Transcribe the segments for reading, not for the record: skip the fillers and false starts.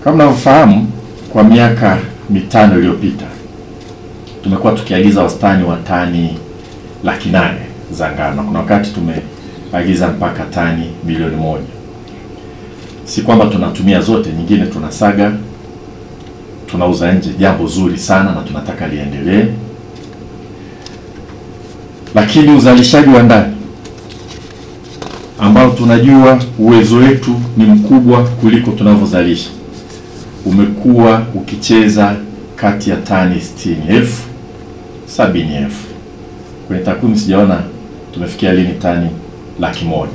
Kama mnavyofahamu, kwa miaka 5 iliyopita tumekuwa tukiagiza wastani wa tani 800,000 za ngano. Kuna wakati tumeagiza mpaka tani 1,000,000. Si kwamba tunatumia zote, nyingine tunasaga, tunauza nje, jambo zuri sana na tunataka liendelee. Lakini uzalishaji wa ndani ambao tunajua uwezo wetu ni mkubwa kuliko tunavyozalisha, umekuwa ukicheza kati ya tani 60,000 70,000. Kwenye takwimu sijaona tumefikia lini tani 100,000.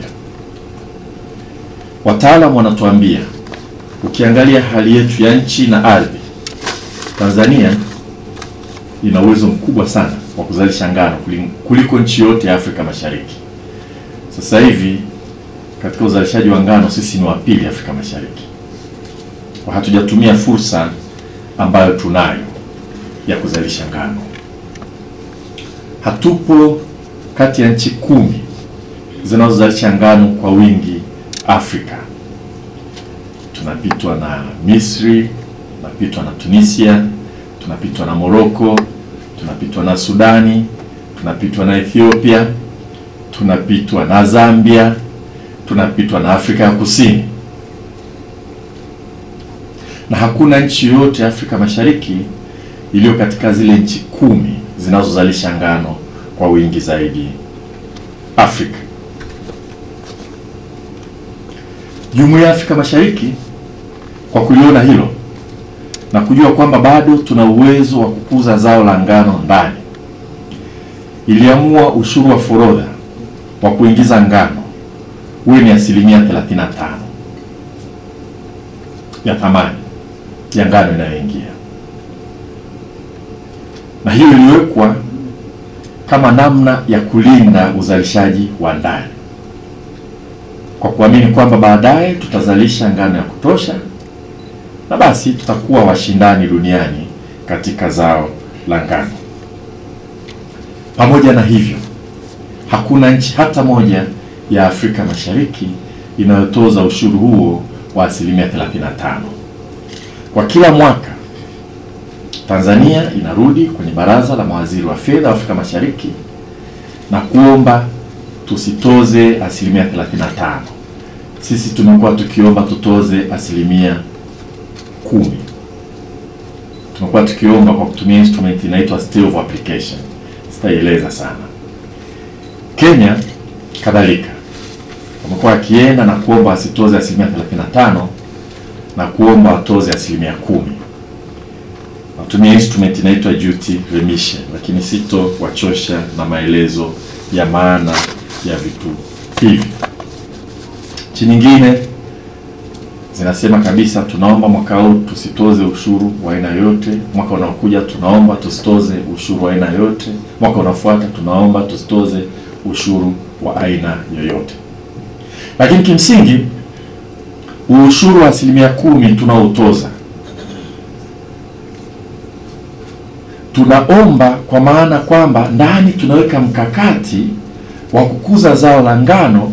Wataalamu wanatuambia, ukiangalia hali yetu ya nchi na ardhi, Tanzania ina uwezo mkubwa sana wa kuzalisha ngano kuliko nchi yote ya Afrika Mashariki. Sasa hivi katika uzalishaji wa ngano sisi ni wa pili Afrika Mashariki. Kwa hatujatumia fursa ambayo tunayo ya kuzalisha ngano. Hatupo kati ya nchi 10 zinazozalisha ngano kwa wingi Afrika. Tunapitwa na Misri, tunapitwa na Tunisia, tunapitwa na Morocco, tunapitwa na Sudani, tunapitwa na Ethiopia, tunapitwa na Zambia, tunapitwa na Afrika ya Kusini. Na hakuna nchi yote Afrika Mashariki iliyo katika zile nchi 10 zinazozalisha ngano kwa wingi zaidi Afrika. Jumuiya ya Afrika Mashariki, kwa kuliona hilo na kujua kwamba bado tuna uwezo wa kukuza zao la ngano ndani, iliamua ushuru wa forodha wa kuingiza ngano uwe ni 35% ya thamani ya ngano inayoingia. Na hiyo iliwekwa kama namna ya kulinda uzalishaji wa ndani, kwa kuamini kwamba baadaye tutazalisha ngano ya kutosha na basi tutakuwa washindani duniani katika zao la ngano. Pamoja na hivyo, hakuna nchi hata moja ya Afrika Mashariki inayotoza ushuru huo wa 35%. Kwa kila mwaka Tanzania inarudi kwenye baraza la mawaziri wa fedha wa Afrika Mashariki na kuomba tusitoze 35%. Sisi tumekuwa tukiomba tutoze 10%. Tumekuwa tukiomba kwa kutumia instrument inaitwa stay of application. Sitaieleza sana. Kenya kadhalika wamekuwa akienda na kuomba asitoze 35% na kuomba atoze 10%. Natumia instrument inaitwa duty remission, lakini sito wachosha na maelezo ya maana ya vitu hivi. Nchi nyingine zinasema kabisa, tunaomba mwaka huu tusitoze ushuru wa aina yote, mwaka unaokuja tunaomba tusitoze ushuru wa aina yote, mwaka unaofuata tunaomba tusitoze ushuru wa aina yoyote. Lakini kimsingi ushuru wa 10% tunaotoza, tunaomba kwa maana kwamba ndani tunaweka mkakati wa kukuza zao la ngano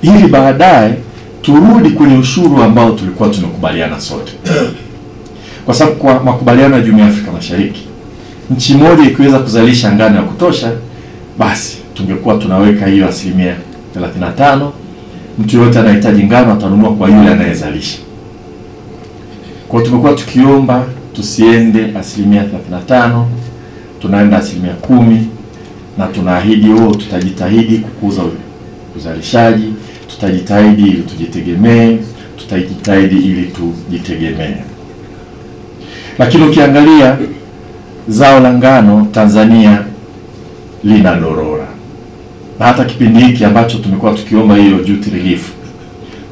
ili baadaye turudi kwenye ushuru ambao tulikuwa tumekubaliana sote. Kwa sababu kwa makubaliano ya Jumuiya ya Afrika Mashariki, nchi moja ikiweza kuzalisha ngano ya kutosha, basi tungekuwa tunaweka hiyo 35%. Mtu yote anahitaji ngano atanunua kwa yule anayezalisha. Kwa tumekuwa tukiomba tusiende 35%, tunaenda 10%, na tunaahidi tutajitahidi kukuza uzalishaji, tutajitahidi ili tujitegemee, tutajitahidi ili tujitegemee. Lakini ukiangalia zao la ngano Tanzania linadorora. Na hata kipindi hiki ambacho tumekuwa tukiomba hiyo duty relief,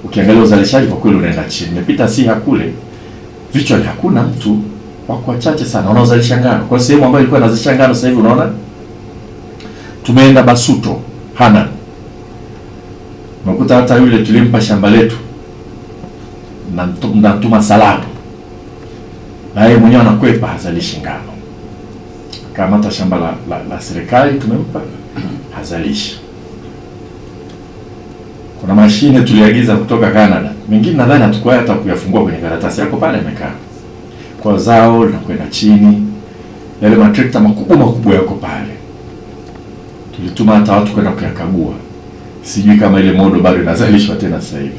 ukiangalia uzalishaji kwa kweli unaenda chini. Nimepita Siha kule, vichwa hakuna mtu, wako wachache sana wanaozalisha ngano. Kwa sehemu ambayo ilikuwa inazalisha ngano sasa hivi unaona tumeenda Basuto, Hanang. Unakuta hata yule tulimpa shamba letu na mtuma salamu, na yeye mwenyewe anakwepa hazalishi ngano. Kama hata shamba la serikali tumempa hazalishi. Kuna mashine tuliagiza kutoka Canada Mengine nadhani hatakuwa hata kuyafungua kwenye karatasi yako pale amekaa. Kwa zao linakwenda chini. Yale matrekta makubwa yako pale. Tulituma hata watu kwenda kuyakagua. Sijui kama ile modo bado inazalishwa tena sasa hivi.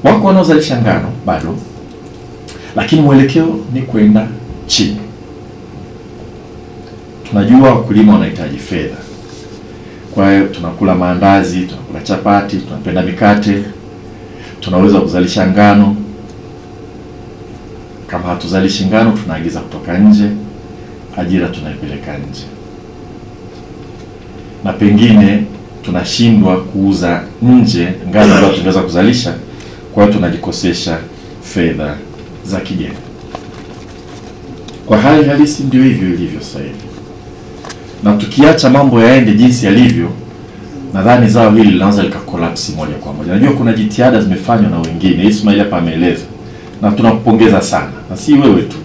Wako wanaozalisha ngano bado, lakini mwelekeo ni kwenda chini. Tunajua wakulima wanahitaji fedha. Kwa hiyo tunakula maandazi, tunakula chapati, tunapenda mikate, tunaweza kuzalisha ngano. Kama hatuzalishi ngano tunaagiza kutoka nje, ajira tunaipeleka nje. Na pengine tunashindwa kuuza nje ngano ambayo tunaweza kuzalisha, kwa hiyo tunajikosesha fedha za kigeni. Kwa hali halisi ndio hivyo ilivyo sasa hivi. Na tukiacha mambo yaende jinsi yalivyo, nadhani zao hili linaanza likakolapsi moja kwa moja. Najua kuna jitihada zimefanywa na wengine, Ismail hapa ameeleza, na tunakupongeza sana. Na si wewe tu,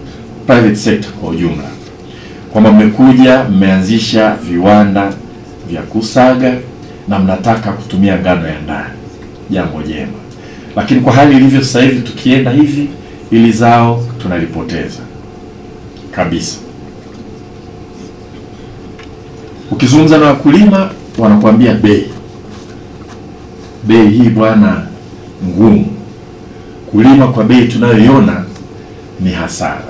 private sector kwa ujumla, kwamba mmekuja mmeanzisha viwanda vya kusaga na mnataka kutumia ngano ya ndani. Jambo jema. Lakini kwa hali ilivyo sasa hivi, tukienda hivi, ili zao tunalipoteza kabisa. Ukizungumza na wakulima wanakuambia bei hii bwana ngumu. Kulima kwa bei tunayoiona ni hasara.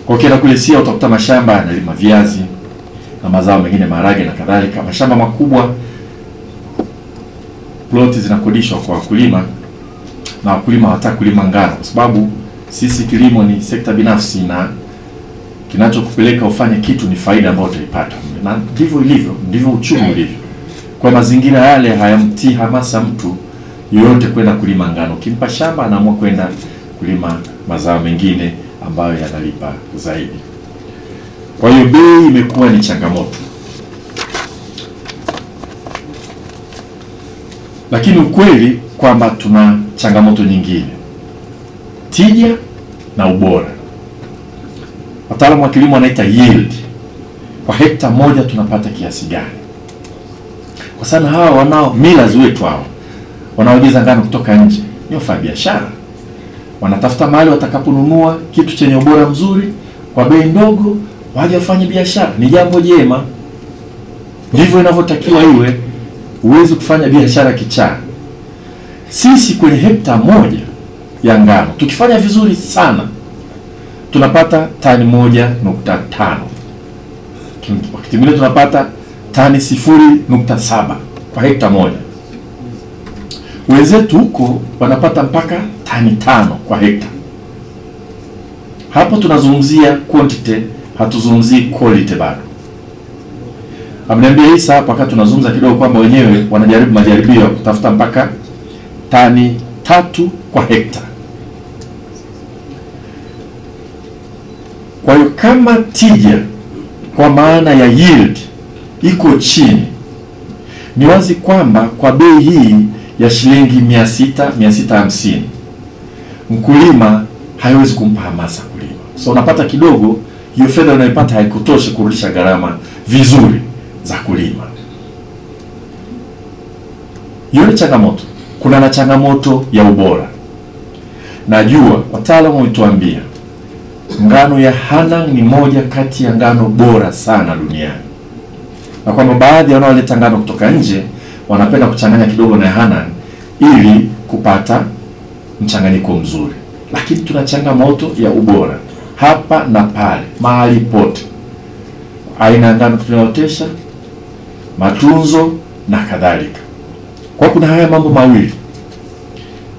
Kwa kila kule Siha utakuta mashamba yanalima viazi na mazao mengine, maharage na kadhalika. Mashamba makubwa, ploti zinakodishwa kwa wakulima, na wakulima hawataka kulima ngano kwa sababu sisi kilimo ni sekta binafsi, na kinachokupeleka ufanye kitu ni faida ambayo utaipata. Na ndivyo ilivyo, ndivyo uchumi ulivyo. Kwa mazingira yale hayamtii hamasa mtu yoyote kwenda kulima ngano. Kimpa shamba anaamua kwenda kulima mazao mengine ambayo yanalipa zaidi. Kwa hiyo bei imekuwa ni changamoto. Lakini ukweli kwamba tuna changamoto nyingine. Tija na ubora. Wataalamu wa kilimo wanaita yield. Kwa hekta moja tunapata kiasi gani? Kwa sana hawa wanao millers wetu hao, wanaoagiza ngano kutoka nje, ni wafanyabiashara. Wanatafuta mahali watakaponunua kitu chenye ubora mzuri kwa bei ndogo, waje wafanye biashara. Ni jambo jema. Ndivyo inavyotakiwa iwe. Uweze kufanya biashara kichaa. Sisi kwenye hekta moja ya ngano tukifanya vizuri sana tunapata tani 1.5. Wakati mwingine tunapata tani 0.7 kwa hekta moja. Wenzetu huko wanapata mpaka tani 5 kwa hekta. Hapo tunazungumzia quantity, hatuzungumzii quality bado. Ameniambia Isa hapa wakati tunazungumza kidogo kwamba wenyewe wanajaribu majaribio ya kutafuta mpaka tani 3 kwa hekta. Kwa hiyo kama tija kwa maana ya yield iko chini, ni wazi kwamba kwa bei hii ya shilingi 650 mkulima haiwezi kumpa hamasa kulima. So unapata kidogo, hiyo fedha unayopata haikutoshi kurudisha gharama vizuri za kulima. Hiyo ni changamoto. Kuna na changamoto ya ubora. Najua wataalamu wametuambia ngano ya Hanang ni moja kati ya ngano bora sana duniani, na kwamba baadhi ya wanaoleta ngano kutoka nje wanapenda kuchanganya kidogo na Hanang ili kupata mchanganyiko mzuri. Lakini tuna changamoto ya ubora hapa na pale, mahali pote. Aina ya ngano tunayootesha, matunzo na kadhalika. Kwa kuna haya mambo mawili.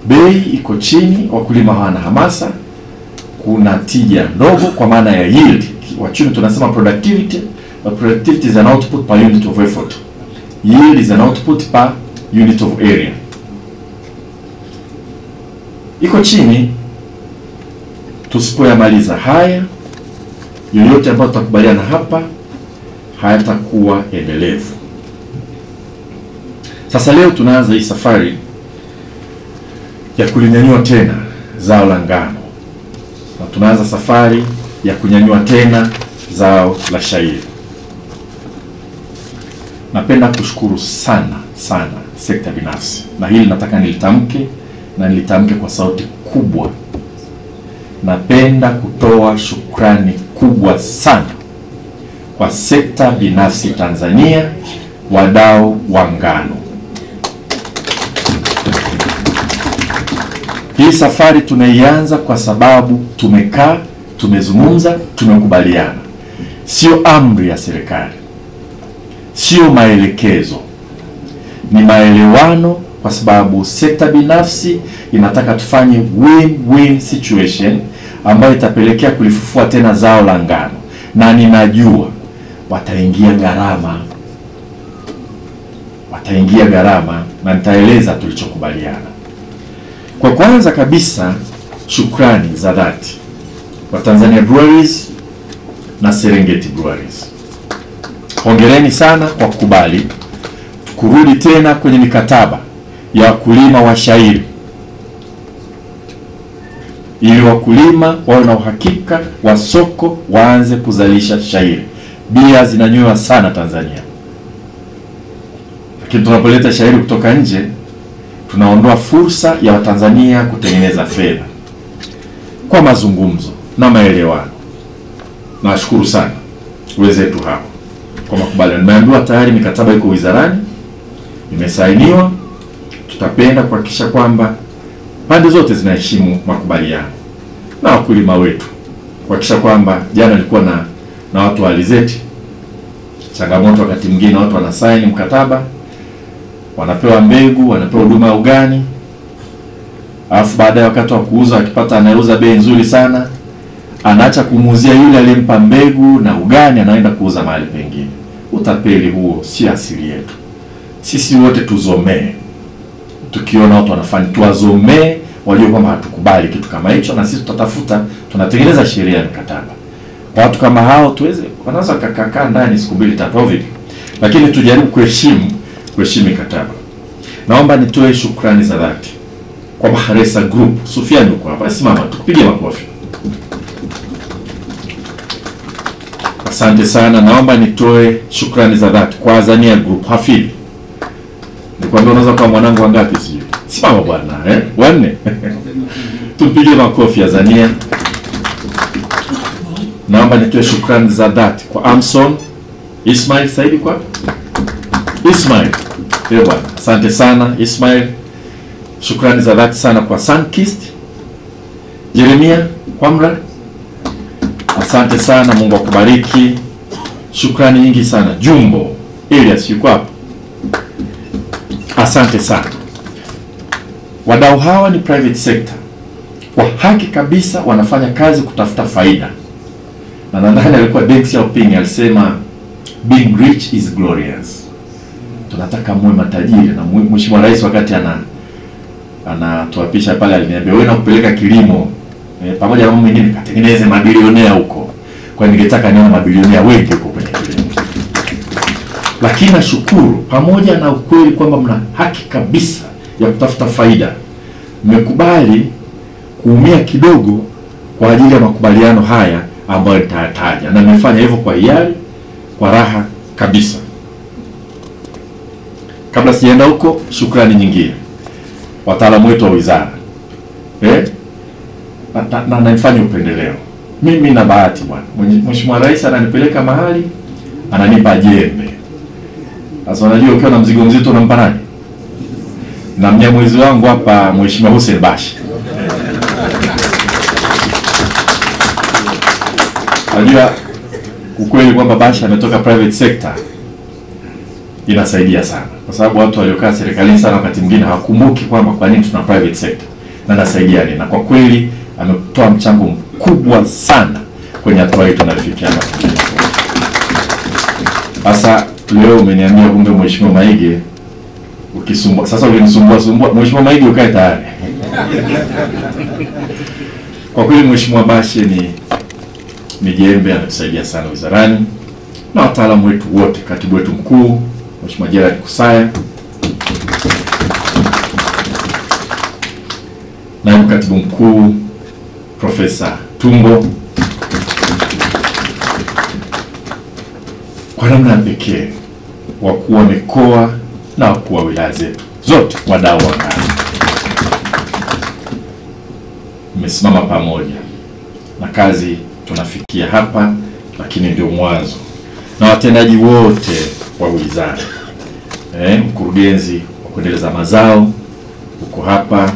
Bei iko chini, wakulima hawana hamasa. Kuna tija ndogo kwa maana ya yield. Wachumi tunasema productivity. Productivity is an output per unit of effort. Yield is an output per unit of area. Iko chini. Tusipoyamaliza haya, yoyote ambayo tutakubaliana hapa hayatakuwa endelevu. Sasa leo tunaanza hii safari ya kulinyanyua tena zao la ngano. Na tunaanza safari ya kunyanyua tena zao la shayiri. Napenda kushukuru sana sekta binafsi, na hili nataka nilitamke na nilitamke kwa sauti kubwa. Napenda kutoa shukrani kubwa sana kwa sekta binafsi Tanzania, wadau wa ngano. Hii safari tunaianza kwa sababu tumekaa, tumezungumza, tumekubaliana. Sio amri ya serikali, sio maelekezo, ni maelewano, kwa sababu sekta binafsi inataka tufanye win-win situation ambayo itapelekea kulifufua tena zao la ngano, na ninajua wataingia gharama, na nitaeleza tulichokubaliana. Kwa kwanza kabisa, shukrani za dhati kwa Tanzania Breweries na Serengeti Breweries. Hongereni sana kwa kukubali kurudi tena kwenye mikataba ya wakulima wa shayiri, ili wakulima wawe na uhakika wa soko, waanze kuzalisha shayiri. Bia zinanywewa sana Tanzania, lakini tunapoleta shayiri kutoka nje, tunaondoa fursa ya Watanzania kutengeneza fedha kwa mazungumzo na maelewano. Nashukuru sana wenzetu hapo kwa makubaliano. Nimeambiwa tayari mikataba iko wizarani, imesainiwa. Tutapenda kuhakikisha kwamba pande zote zinaheshimu makubaliano, na wakulima wetu kuhakikisha kwamba, jana nilikuwa na watu wa Alizeti, changamoto wakati mwingine watu wanasaini mkataba, wanapewa mbegu, wanapewa huduma ya ugani, alafu baadaye wakati wa kuuza, akipata anauza bei nzuri sana, anaacha kumuuzia yule aliyempa mbegu na ugani, anaenda kuuza mahali pengine. Utapeli huo si asili yetu. Sisi wote tuzomee, tukiona watu wanafanya tuwazomee, wajue kwamba hatukubali kitu kama hicho, na sisi tutatafuta, tunatengeneza sheria ya mkataba. Kwa watu kama hao tuweze, wanaweza kukaa ndani siku 2-3 hivi, lakini tujaribu kuheshimu mikataba. Naomba nitoe shukrani za dhati kwa Bahresa Group. Sufiani uko hapa, simama tukupige makofi. Asante sana. Naomba nitoe shukrani za dhati kwa Azania Group. Hafidh, nikwambia unaweza kwa mwanangu wangapi sio? Simama bwana, 4. Tupige makofi Azania. Naomba nitoe shukrani za dhati kwa Amson Ismail Saidi. Kwa Ismail, bwana, asante sana Ismail. Shukrani za dhati sana kwa Sunkist Jeremia Kwamra, asante sana, Mungu akubariki. Shukrani nyingi sana Jumbo Elias yuko hapo, asante sana. Wadau hawa ni private sector, kwa haki kabisa wanafanya kazi kutafuta faida, na nadhani alikuwa Deng Xiaoping alisema being rich is glorious. Tunataka muwe matajiri, na Mheshimiwa Rais wakati anatuapisha pale aliniambia, wewe nakupeleka kilimo pamoja na mambo mengine katengeneze mabilionea huko. Kwa ningetaka nione mabilionea wengi huko kwenye kilimo. Lakini nashukuru, pamoja na ukweli kwamba mna haki kabisa ya kutafuta faida, mmekubali kuumia kidogo kwa ajili ya makubaliano haya ambayo nitayataja, na nimefanya hivyo kwa hiari, kwa raha kabisa. Kabla sijaenda huko, shukrani nyingine wataalamu wetu wa wizara, na nifanye upendeleo. Mimi na bahati bwana, Mheshimiwa Rais ananipeleka mahali, ananipa jembe. Sasa unajua ukiwa na mzigo mzito unampa nani? Na mnyamwezi wangu hapa Mheshimiwa Hussein Bashi. Unajua ukweli kwamba Bashi ametoka private sector inasaidia sana, kwa sababu watu waliokaa serikalini sana wakati mwingine hawakumbuki kwamba kwa nini tuna private sector na nasaidia nini. Na kwa kweli ametoa mchango mkubwa sana kwenye hatua hii tunafikia hapa. Sasa leo umeniambia kumbe Mheshimiwa Maige ukisumbua, sasa ulinisumbua Mheshimiwa Maige ukae tayari. Kwa kweli Mheshimiwa Bashi ni jembe, anatusaidia sana wizarani, na wataalamu wetu wote, katibu wetu mkuu Mheshimiwa Gerard Kusaya, naibu katibu mkuu Profesa Tumbo, kwa namna pekee wakuu wa mikoa na wakuu wa wilaya zetu zote, wadau wa ngano. Mmesimama pamoja na kazi tunafikia hapa, lakini ndio mwanzo. Na watendaji wote wa wizara, mkurugenzi wa kuendeleza mazao uko hapa,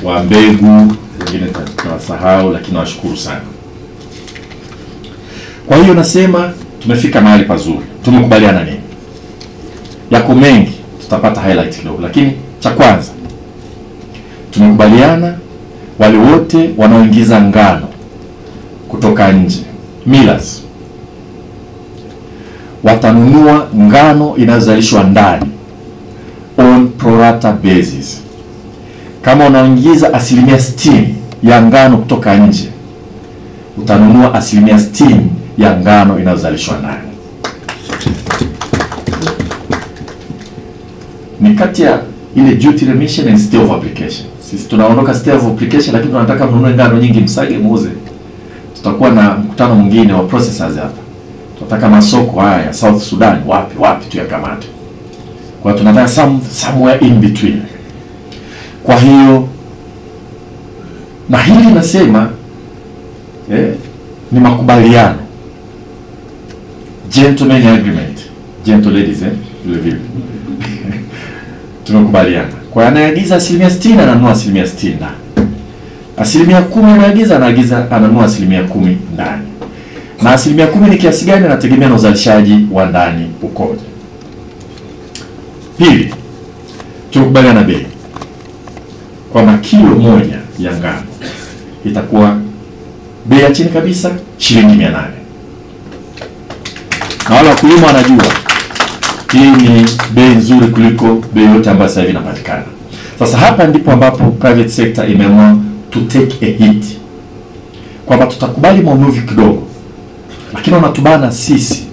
wa mbegu wengine tunawasahau, lakini nawashukuru sana. Kwa hiyo nasema tumefika mahali pazuri. Tumekubaliana nini? Yako mengi, tutapata highlight kidogo, lakini cha kwanza tumekubaliana wale wote wanaoingiza ngano kutoka nje, millers, watanunua ngano inayozalishwa ndani on pro rata basis. Kama unaingiza 60% ya ngano kutoka nje, utanunua 60% ya ngano inayozalishwa ndani. Ni kati ya ile duty remission and state of application. Sisi tunaondoka state of application, lakini tunataka mnunue ngano nyingi, msage muuze. Tutakuwa na mkutano mwingine wa processors hapa. Tunataka masoko haya South Sudan wapi tuyakamate. Kwa hiyo tunataka somewhere in between. Kwa hiyo na hili nasema ni makubaliano, gentleman agreement, gentle ladies vile vile. Tumekubaliana kwa anayeagiza 60% ananunua 60% ndani, 10% anayeagiza ananunua 10% ndani, na 10% ni kiasi gani anategemea na uzalishaji wa ndani ukoje. Pili, tumekubaliana bei kwamba kilo moja ya ngano itakuwa bei ya chini kabisa shilingi 800. Na wale wakulima wanajua hii ni bei nzuri kuliko bei yote ambayo sasa hivi inapatikana. Sasa hapa ndipo ambapo private sector imeamua to take a hit, kwamba tutakubali maumivu kidogo, lakini wanatubana sisi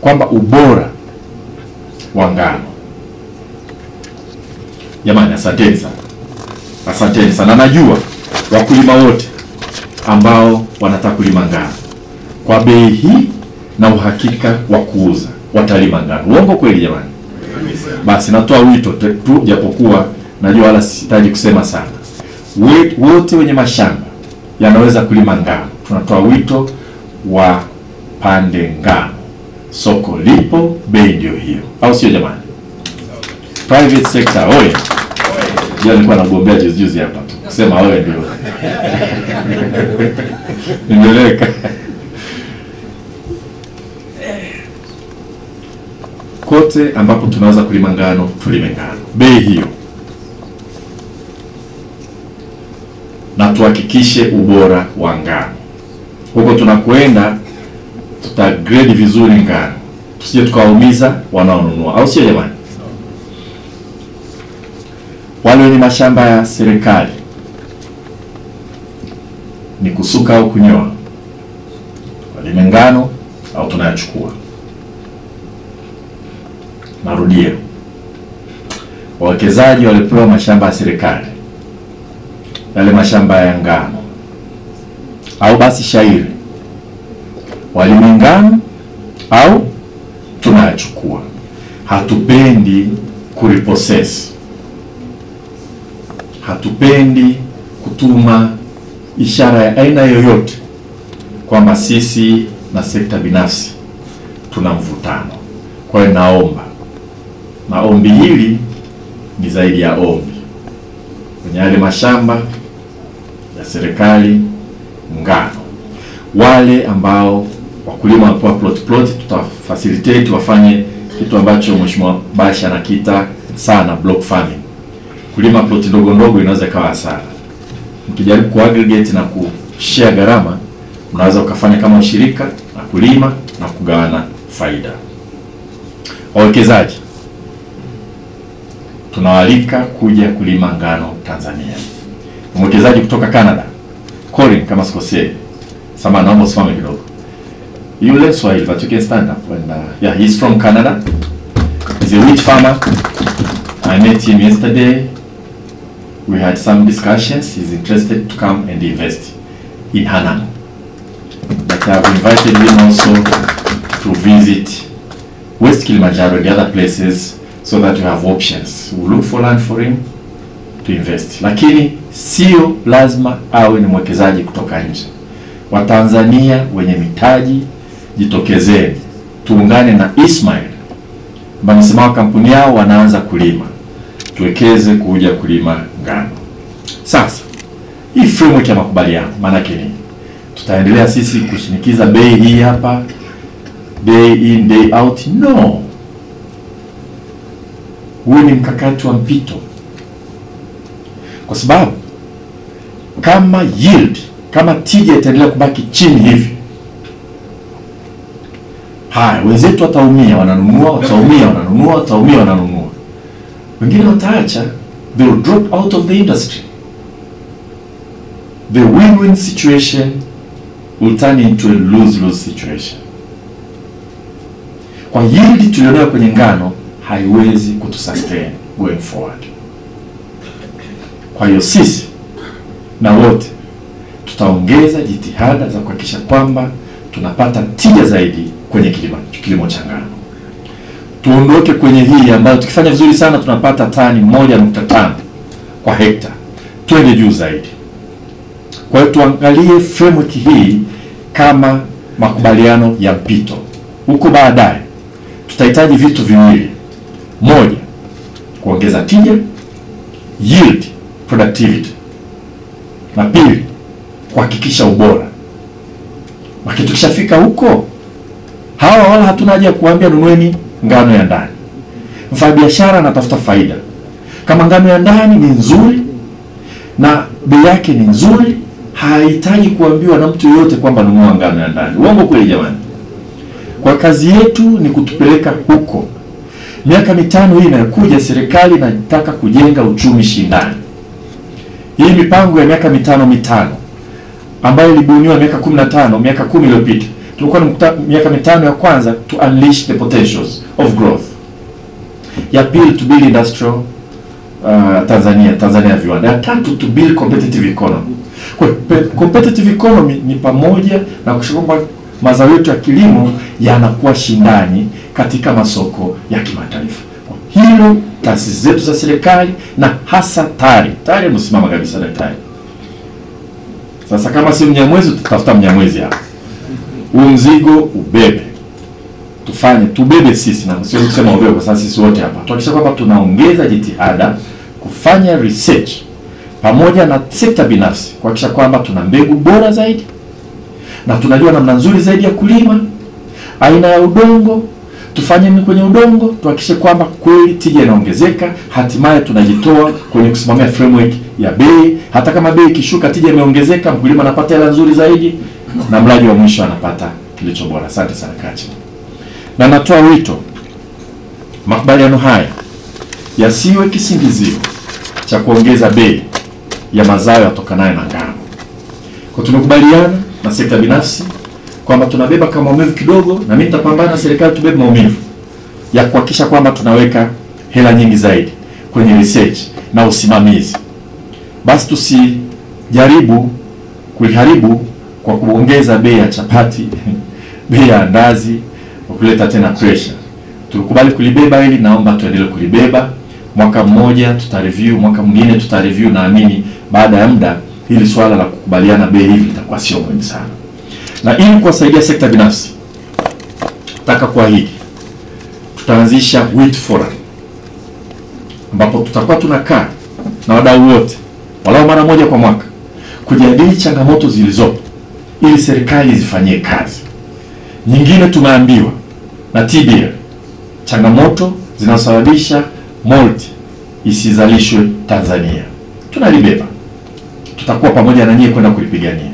kwamba ubora wa ngano. Jamani, asanteni sana. Asanteni sana. Najua wakulima wote ambao wanataka kulima ngano kwa bei hii na uhakika wa kuuza watalima ngano. Uongo kweli jamani? Basi natoa wito tu, japokuwa najua wala sihitaji kusema sana. Wote wenye mashamba yanaweza kulima ngano, tunatoa wito wa pande ngano. Soko lipo, bei ndio hiyo. Au sio jamani? Private sector, oye. Ndio nilikuwa nagombea juzi hapa tu. Kusema oye ndio. Nimeleka. Kote ambapo tunaweza kulima ngano, tulime ngano. Bei hiyo. Na tuhakikishe ubora wa ngano. Huko tunakwenda tutagrade vizuri ngano. Tusije tukawaumiza wanaonunua. Au sio jamani? Wale wenye mashamba ya serikali ni kusuka au kunyoa, walime ngano au tunayachukua. Narudia, wawekezaji walipewa mashamba ya serikali, yale mashamba ya ngano au basi shairi, walime ngano au tunayachukua. Hatupendi kuriprocess, hatupendi kutuma ishara ya aina yoyote kwamba sisi na sekta binafsi tuna mvutano. Kwa hiyo na ombi hili ni zaidi ya ombi. Kwenye yale mashamba ya serikali ngano, wale ambao wakulima wanapewa plot, tutafacilitate wafanye kitu ambacho Mheshimiwa Basha anakita sana block farming. Kulima plot ndogo inaweza kawa hasara. Mkijaribu kuaggregate na kushare gharama, mnaweza ukafanya kama ushirika na kulima na kugawana faida. Wawekezaji tunawalika kuja kulima ngano Tanzania. Mwekezaji kutoka Canada, Colin kama sikosei, sama naomba usimame kidogo. You learn Swahili, but you can stand up. And yeah, he's from Canada. He's a wheat farmer. I met him yesterday. We had some discussions. He's interested to come and invest in Hanang. But I have invited him also to visit West Kilimanjaro and the other places so that you have options. We look for land for him to invest. Lakini sio lazima awe ni mwekezaji kutoka nje. Watanzania wenye mitaji, jitokezeni. Tuungane na Ismail ambaye msimamo kampuni yao wanaanza kulima. Tuwekeze kuja kulima ngano. Sasa hii framework ya makubaliano maana yake nini? Tutaendelea sisi kushinikiza bei hii hapa, day in day out? No. Huu ni mkakati wa mpito. Kwa sababu kama yield, kama tija itaendelea kubaki chini hivi, haya wenzetu wataumia, wananunua, wataumia, wananunua, wataumia, wananunua. Wengine wataacha, they will drop out of the industry. The win-win situation will turn into a lose-lose situation. Kwa yield tulionayo kwenye ngano haiwezi kutusustain going forward. Kwa hiyo sisi na wote tutaongeza jitihada za kuhakikisha kwamba tunapata tija zaidi kwenye kilimo cha ngano. Tuondoke kwenye hii ambayo tukifanya vizuri sana tunapata tani 1.5 kwa hekta. Twende juu zaidi. Kwa hiyo tuangalie framework hii kama makubaliano ya mpito. Huko baadaye tutahitaji vitu viwili. Moja, kuongeza tija, yield, productivity. Na pili, kuhakikisha ubora. Wakati tukishafika huko, hawa wala hatuna haja ya kuambia nunueni ngano ya ndani. Mfanyabiashara anatafuta faida. Kama ngano ya ndani ni nzuri na bei yake ni nzuri, hahitaji kuambiwa na mtu yote kwamba nunua ngano ya ndani. Uongo kweli jamani? Kwa kazi yetu ni kutupeleka huko. Miaka 5 hii inayokuja, serikali inataka kujenga uchumi shindani. Hii mipango ya miaka 5 ambayo ilibuniwa miaka 15, miaka 10 iliyopita. Tulikuwa na miaka 5 ya kwanza to unleash the potentials of growth. Ya pili to build industrial Tanzania viwanda. Ya tatu to build competitive economy. Kwa competitive economy ni pamoja na kushukuru mazao yetu ya kilimo yanakuwa shindani katika masoko ya kimataifa. Hilo taasisi zetu za serikali na hasa TARI msimama kabisa daktari. Sasa kama si Mnyamwezi tutafuta Mnyamwezi hapa. Huu mzigo ubebe. Tubebe sisi, na sio kusema ubebe kwa sababu sisi wote hapa. Tuhakikisha kwamba tunaongeza jitihada kufanya research pamoja na sekta binafsi kuhakikisha kwamba tuna mbegu bora zaidi na tunajua namna nzuri zaidi ya kulima, aina ya udongo, tufanye nini kwenye udongo, tuhakikishe kwamba kweli tija inaongezeka, hatimaye tunajitoa kwenye kusimamia framework ya bei. Hata kama bei ikishuka tija imeongezeka, mkulima anapata hela nzuri zaidi na mlaji wa mwisho anapata kilicho bora. Asante sana Kachi. Na natoa wito, makubaliano haya yasiwe kisingizio cha kuongeza bei ya mazao yatokanayo na ngano. Kwa tumekubaliana na sekta binafsi kwamba tunabeba kama maumivu kidogo, na mimi nitapambana na serikali tubebe maumivu ya kuhakikisha kwamba tunaweka hela nyingi zaidi kwenye research na usimamizi. Basi tusijaribu kuiharibu kwa kuongeza bei ya chapati, bei ya andazi, kwa kuleta tena pressure. Tulikubali kulibeba hili, naomba tuendelee kulibeba. Mwaka mmoja tutareview, mwaka mwingine tutareview, naamini baada ya muda hili swala la kukubaliana bei hivi litakuwa sio muhimu sana. Na ili kuwasaidia sekta binafsi, nataka kuahidi tutaanzisha wheat forum ambapo tutakuwa tunakaa na wadau wote walau mara moja kwa mwaka kujadili changamoto zilizopo ili serikali zifanyie kazi. Nyingine tumeambiwa na TBL, changamoto zinazosababisha malt isizalishwe Tanzania. Tunalibeba. Tutakuwa pamoja na nyie kwenda kulipigania.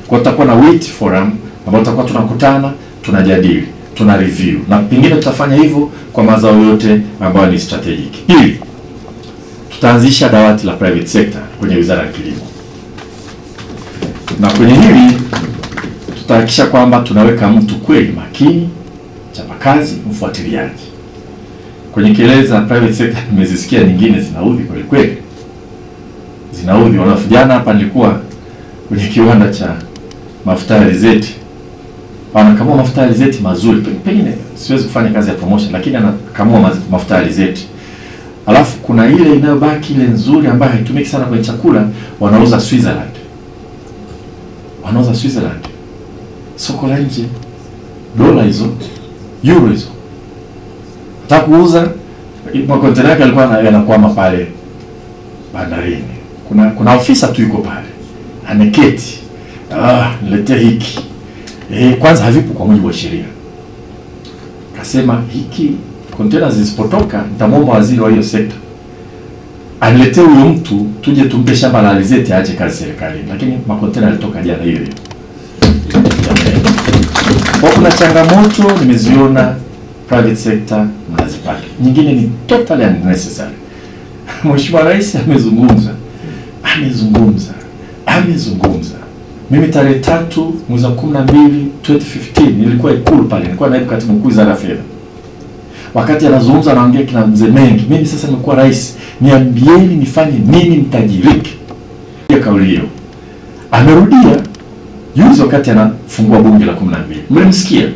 Kwa tutakuwa na wheat forum ambapo tutakuwa tunakutana, tunajadili, tuna review, na pengine tutafanya hivyo kwa mazao yote ambayo ni strategic. Pili, tutaanzisha dawati la private sector kwenye Wizara ya Kilimo. Na kwenye hili tutahakikisha kwamba tunaweka mtu kweli makini, chapakazi, mfuatiliaji. Kwenye kelele za private sector nimezisikia nyingine zinaudhi kweli kweli. Zinaudhi. Jana hapa nilikuwa kwenye kiwanda cha mafuta ya alizeti. Anakamua mafuta ya alizeti mazuri. Pengine siwezi kufanya kazi ya promotion, lakini anakamua mafuta ya alizeti Alafu kuna ile inayobaki ile nzuri ambayo haitumiki sana kwenye chakula, wanauza Switzerland. Wanauza Switzerland. Soko la nje. Dola hizo, euro hizo. Nataka kuuza, makontena yake alikuwa yanakwama pale bandarini. Kuna ofisa tu yuko pale. Ameketi. Niletee hiki. Kwanza havipo kwa mujibu wa sheria. Akasema hiki container zisipotoka nitamwomba waziri wa hiyo sekta aniletee huyo mtu tuje tumpe shamba la alizeti aache kazi serikalini, lakini makontena yalitoka jana hivi. Kwa kuna changamoto nimeziona private sector mnazipata. Nyingine ni totally unnecessary. Mheshimiwa Rais amezungumza. Mimi tarehe 3 mwezi wa 12 2015 nilikuwa Ikulu pale, nilikuwa naibu katibu mkuu wizara ya fedha. Wakati anazungumza anaongea kina mzee Mengi, mimi sasa nimekuwa rais, niambieni nifanye nini mtajiriki. Ya kauli hiyo amerudia juzi wakati anafungua bunge la 12. Mlimsikia?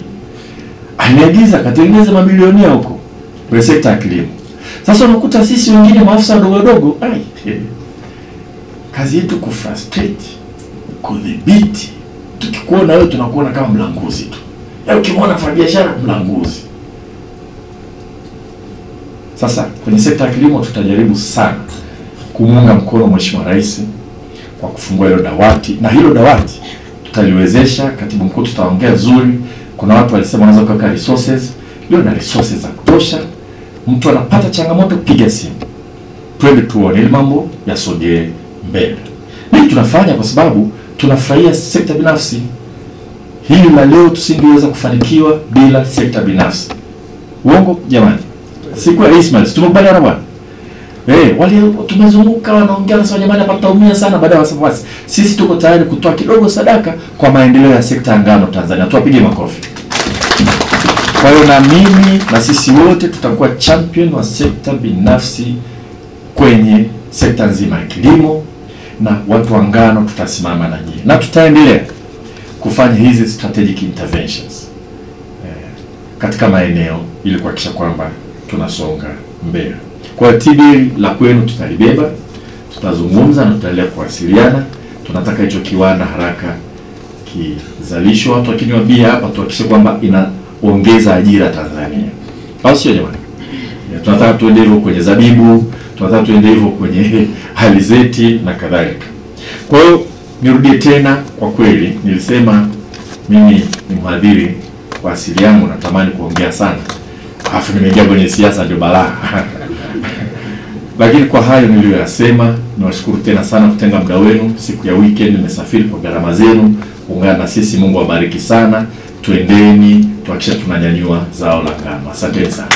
Aniagiza katengeneze mabilioni huko kwa sekta ya kilimo. Sasa unakuta sisi wengine maafisa wadogo kazi yetu kufrustrate, kudhibiti. Tukikuona wewe tunakuona kama mlanguzi tu. Ukimwona mfanya biashara mlanguzi. Sasa kwenye sekta ya kilimo tutajaribu sana kumuunga mkono Mheshimiwa Rais kwa kufungua hilo dawati, na hilo dawati tutaliwezesha. Katibu mkuu tutaongea vizuri. Kuna watu walisema wanaweza kuweka resources, leo na resources za kutosha. Mtu anapata changamoto, piga simu, twende tuone ili mambo yasogee mbele. Hili tunafanya kwa sababu tunafurahia sekta binafsi. Hili la leo tusingeweza kufanikiwa bila sekta binafsi. Uongo jamani? Siku ya Ismail tumekubaliana bwana. Wale tumezunguka wanaongea na jamani hapa tutaumia sana, baada ya wasiwasi. Sisi tuko tayari kutoa kidogo sadaka kwa maendeleo ya sekta ya ngano Tanzania. Tuwapige makofi. Kwa hiyo na mimi na sisi wote tutakuwa champion wa sekta binafsi kwenye sekta nzima ya kilimo, na watu wa ngano tutasimama na nyinyi. Na tutaendelea kufanya hizi strategic interventions katika maeneo ili kuhakikisha kwamba tunasonga mbele. Kwa TBL la kwenu tutalibeba, tutazungumza na tutaendelea kuwasiliana. Tunataka hicho kiwanda haraka kizalishwe. Watu wakiniambia hapa tuhakikishe kwamba inaongeza ajira Tanzania. Au sio jamani? Tunataka tuende hivyo kwenye zabibu, tunataka tuende hivyo kwenye alizeti na kadhalika. Kwa hiyo nirudie tena, kwa kweli nilisema mimi ni mhadhiri kwa asili yangu, natamani kuongea sana. Alafu nimeingia kwenye siasa ndio balaa. Lakini kwa hayo niliyoyasema, niwashukuru tena sana kutenga muda wenu. Siku ya weekend nimesafiri kwa gharama zenu kuungana na sisi. Mungu awabariki sana. Twendeni tuhakikishe tunanyanyua zao la ngano. Asante sana.